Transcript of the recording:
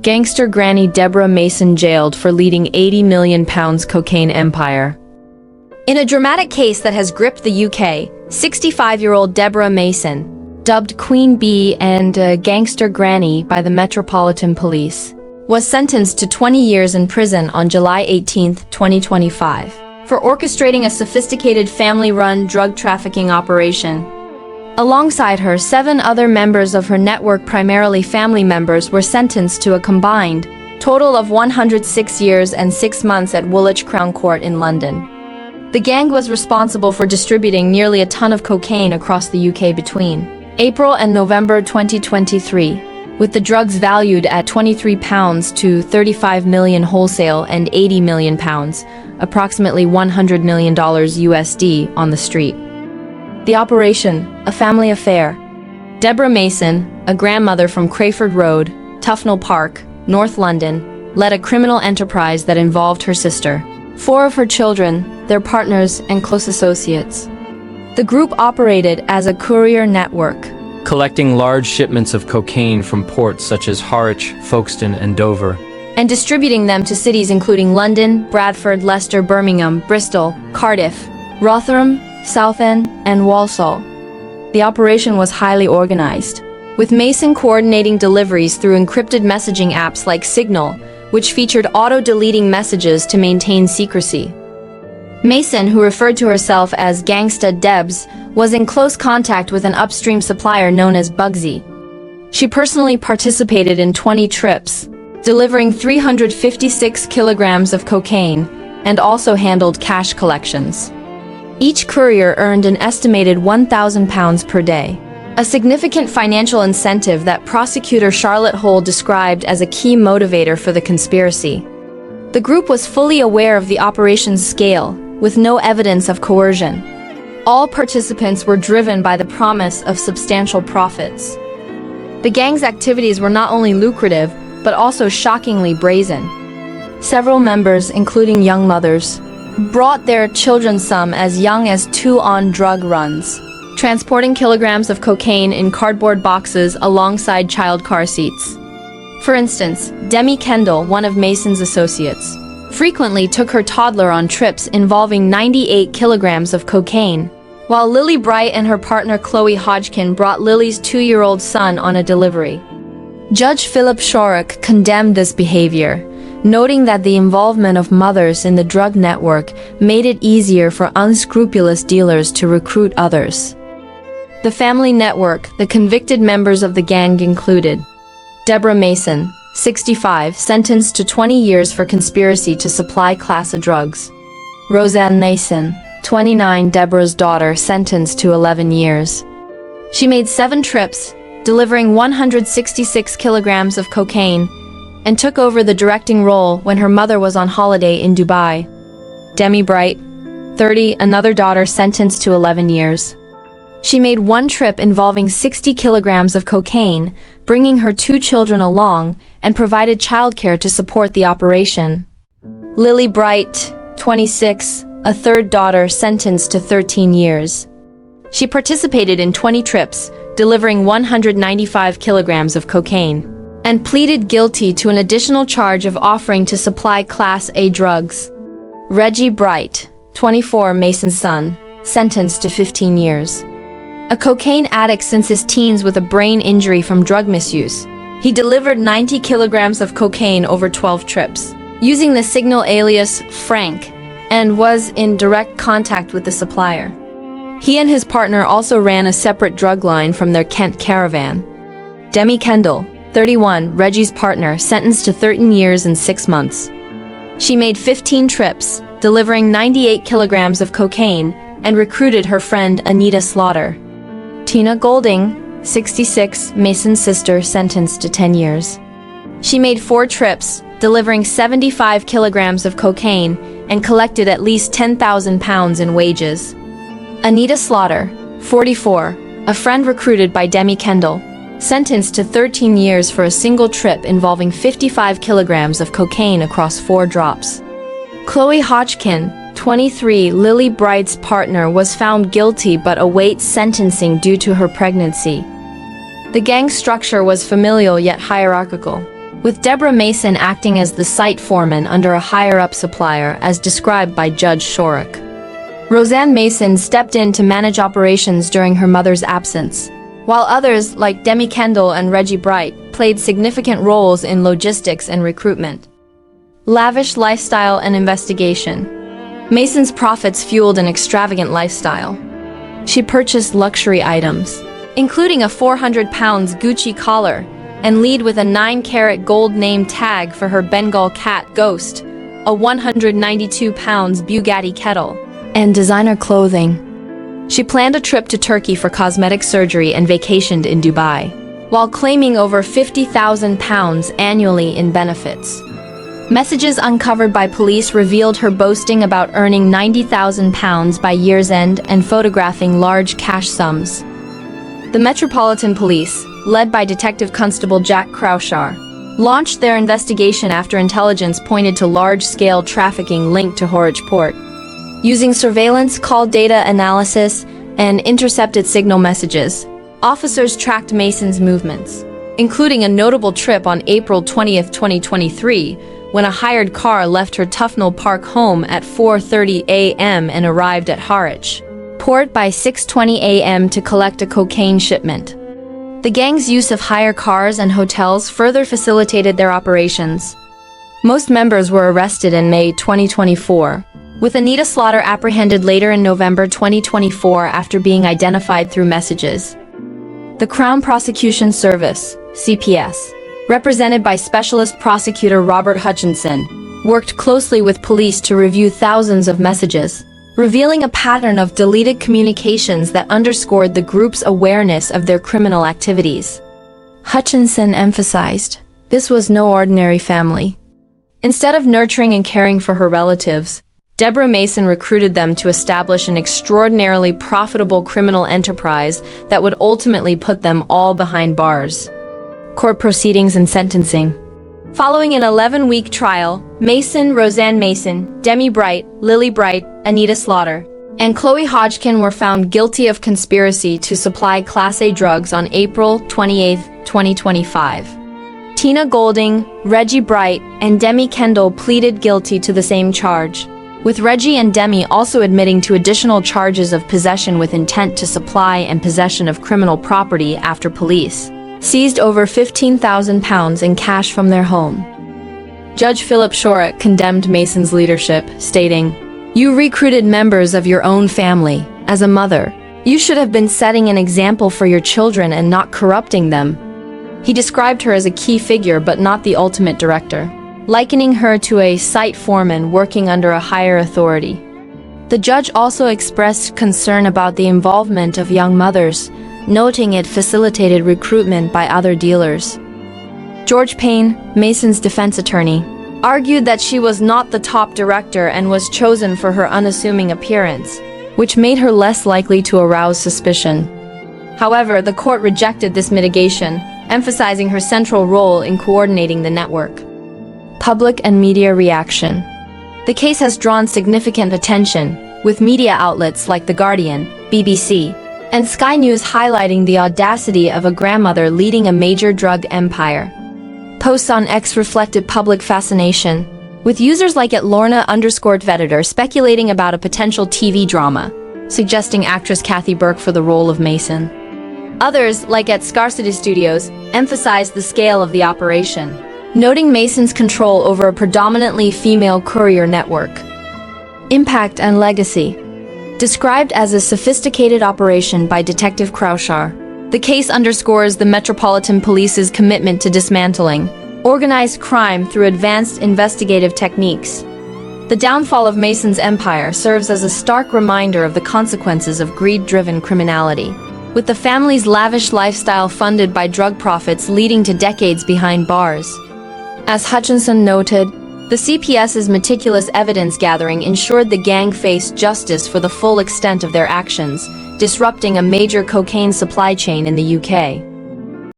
Gangster Granny Deborah Mason jailed for leading £80 million cocaine empire. In a dramatic case that has gripped the UK, 65-year-old Deborah Mason, dubbed Queen Bee and Gangster Granny by the Metropolitan Police, was sentenced to 20 years in prison on July 18, 2025, for orchestrating a sophisticated family-run drug trafficking operation. Alongside her, 7 other members of her network, primarily family members, were sentenced to a combined total of 106 years and 6 months at Woolwich Crown Court in London. The gang was responsible for distributing nearly a ton of cocaine across the UK between April and November 2023, with the drugs valued at £23 to £35 million wholesale and £80 million, approximately $100 million USD, on the street. The operation, a family affair. Deborah Mason, a grandmother from Crayford Road, Tufnell Park, North London, led a criminal enterprise that involved her sister, 4 of her children, their partners, and close associates. The group operated as a courier network, collecting large shipments of cocaine from ports such as Harwich, Folkestone, and Dover, and distributing them to cities including London, Bradford, Leicester, Birmingham, Bristol, Cardiff, Rotherham, Southend, and Walsall. The operation was highly organized, with Mason coordinating deliveries through encrypted messaging apps like Signal, which featured auto-deleting messages to maintain secrecy. Mason, who referred to herself as Gangsta Debs, was in close contact with an upstream supplier known as Bugsy. She personally participated in 20 trips, delivering 356 kilograms of cocaine, and also handled cash collections. Each courier earned an estimated £1,000 per day, a significant financial incentive that prosecutor Charlotte Hole described as a key motivator for the conspiracy. The group was fully aware of the operation's scale, with no evidence of coercion. All participants were driven by the promise of substantial profits. The gang's activities were not only lucrative, but also shockingly brazen. Several members, including young mothers, brought their children, some as young as 2, on drug runs, transporting kilograms of cocaine in cardboard boxes alongside child car seats. For instance, Demi Kendall, one of Mason's associates, frequently took her toddler on trips involving 98 kilograms of cocaine, while Lily Bright and her partner Chloe Hodgkin brought Lily's 2-year-old son on a delivery. Judge Philip Shorrock condemned this behavior, noting that the involvement of mothers in the drug network made it easier for unscrupulous dealers to recruit others. The family network, the convicted members of the gang included Deborah Mason, 65, sentenced to 20 years for conspiracy to supply class A drugs. Roseanne Mason, 29, Deborah's daughter, sentenced to 11 years. She made 7 trips, delivering 166 kilograms of cocaine, and took over the directing role when her mother was on holiday in Dubai. Demi Bright, 30, another daughter, sentenced to 11 years. She made 1 trip involving 60 kilograms of cocaine, bringing her 2 children along, and provided childcare to support the operation. Lily Bright, 26, a third daughter, sentenced to 13 years. She participated in 20 trips, delivering 195 kilograms of cocaine, and pleaded guilty to an additional charge of offering to supply Class A drugs. Reggie Bright, 24, Mason's son, sentenced to 15 years. A cocaine addict since his teens with a brain injury from drug misuse, he delivered 90 kilograms of cocaine over 12 trips, using the Signal alias Frank, and was in direct contact with the supplier. He and his partner also ran a separate drug line from their Kent caravan. Demi Kendall, 31, Reggie's partner, sentenced to 13 years and 6 months. She made 15 trips, delivering 98 kilograms of cocaine, and recruited her friend Anita Slaughter. Tina Golding, 66, Mason's sister, sentenced to 10 years. She made 4 trips, delivering 75 kilograms of cocaine, and collected at least £10,000 in wages. Anita Slaughter, 44, a friend recruited by Demi Kendall, sentenced to 13 years for a single trip involving 55 kilograms of cocaine across 4 drops. Chloe Hodgkin, 23, Lily Bright's partner, was found guilty but awaits sentencing due to her pregnancy. The gang structure was familial yet hierarchical. with Deborah Mason acting as the site foreman under a higher-up supplier as described by Judge Shorrock. Roseanne Mason stepped in to manage operations during her mother's absence, while others, like Demi Kendall and Reggie Bright, played significant roles in logistics and recruitment. Lavish lifestyle and investigation. Mason's profits fueled an extravagant lifestyle. She purchased luxury items, including a £400 Gucci collar, and lead with a 9-carat gold name tag for her Bengal cat Ghost, a £192 Bugatti kettle, and designer clothing. She planned a trip to Turkey for cosmetic surgery and vacationed in Dubai, while claiming over £50,000 annually in benefits. Messages uncovered by police revealed her boasting about earning £90,000 by year's end and photographing large cash sums. The Metropolitan Police, led by Detective Constable Jack Crouchar, launched their investigation after intelligence pointed to large-scale trafficking linked to Harwich Port. Using surveillance, call data analysis, and intercepted signal messages, officers tracked Mason's movements, including a notable trip on April 20, 2023, when a hired car left her Tufnell Park home at 4:30 a.m. and arrived at Harwich Port by 6:20 a.m. to collect a cocaine shipment. The gang's use of hire cars and hotels further facilitated their operations. Most members were arrested in May 2024, with Anita Slaughter apprehended later in November 2024 after being identified through messages. The Crown Prosecution Service, CPS, represented by Specialist Prosecutor Robert Hutchinson, worked closely with police to review thousands of messages, revealing a pattern of deleted communications that underscored the group's awareness of their criminal activities. Hutchinson emphasized, this was no ordinary family. Instead of nurturing and caring for her relatives, Deborah Mason recruited them to establish an extraordinarily profitable criminal enterprise that would ultimately put them all behind bars. Court proceedings and sentencing. Following an 11-week trial, Mason, Roseanne Mason, Demi Bright, Lily Bright, Anita Slaughter, and Chloe Hodgkin were found guilty of conspiracy to supply Class A drugs on April 28, 2025. Tina Golding, Reggie Bright, and Demi Kendall pleaded guilty to the same charge, with Reggie and Demi also admitting to additional charges of possession with intent to supply and possession of criminal property after police seized over £15,000 in cash from their home. Judge Philip Shorrock condemned Mason's leadership, stating, "You recruited members of your own family. As a mother, you should have been setting an example for your children and not corrupting them." He described her as a key figure but not the ultimate director, likening her to a site foreman working under a higher authority. The judge also expressed concern about the involvement of young mothers, noting it facilitated recruitment by other dealers. George Payne, Mason's defense attorney, argued that she was not the top director and was chosen for her unassuming appearance, which made her less likely to arouse suspicion. However, the court rejected this mitigation, emphasizing her central role in coordinating the network. Public and media reaction. The case has drawn significant attention, with media outlets like The Guardian, BBC, and Sky News highlighting the audacity of a grandmother leading a major drug empire. Posts on X reflected public fascination, with users like @Lorna_Veditor speculating about a potential TV drama, suggesting actress Kathy Burke for the role of Mason. Others, like @Scarcity Studios, emphasized the scale of the operation, noting Mason's control over a predominantly female courier network. Impact and legacy. Described as a sophisticated operation by Detective Crouchar, the case underscores the Metropolitan Police's commitment to dismantling organized crime through advanced investigative techniques. The downfall of Mason's empire serves as a stark reminder of the consequences of greed-driven criminality, with the family's lavish lifestyle funded by drug profits leading to decades behind bars. As Hutchinson noted, the CPS's meticulous evidence gathering ensured the gang faced justice for the full extent of their actions, disrupting a major cocaine supply chain in the UK.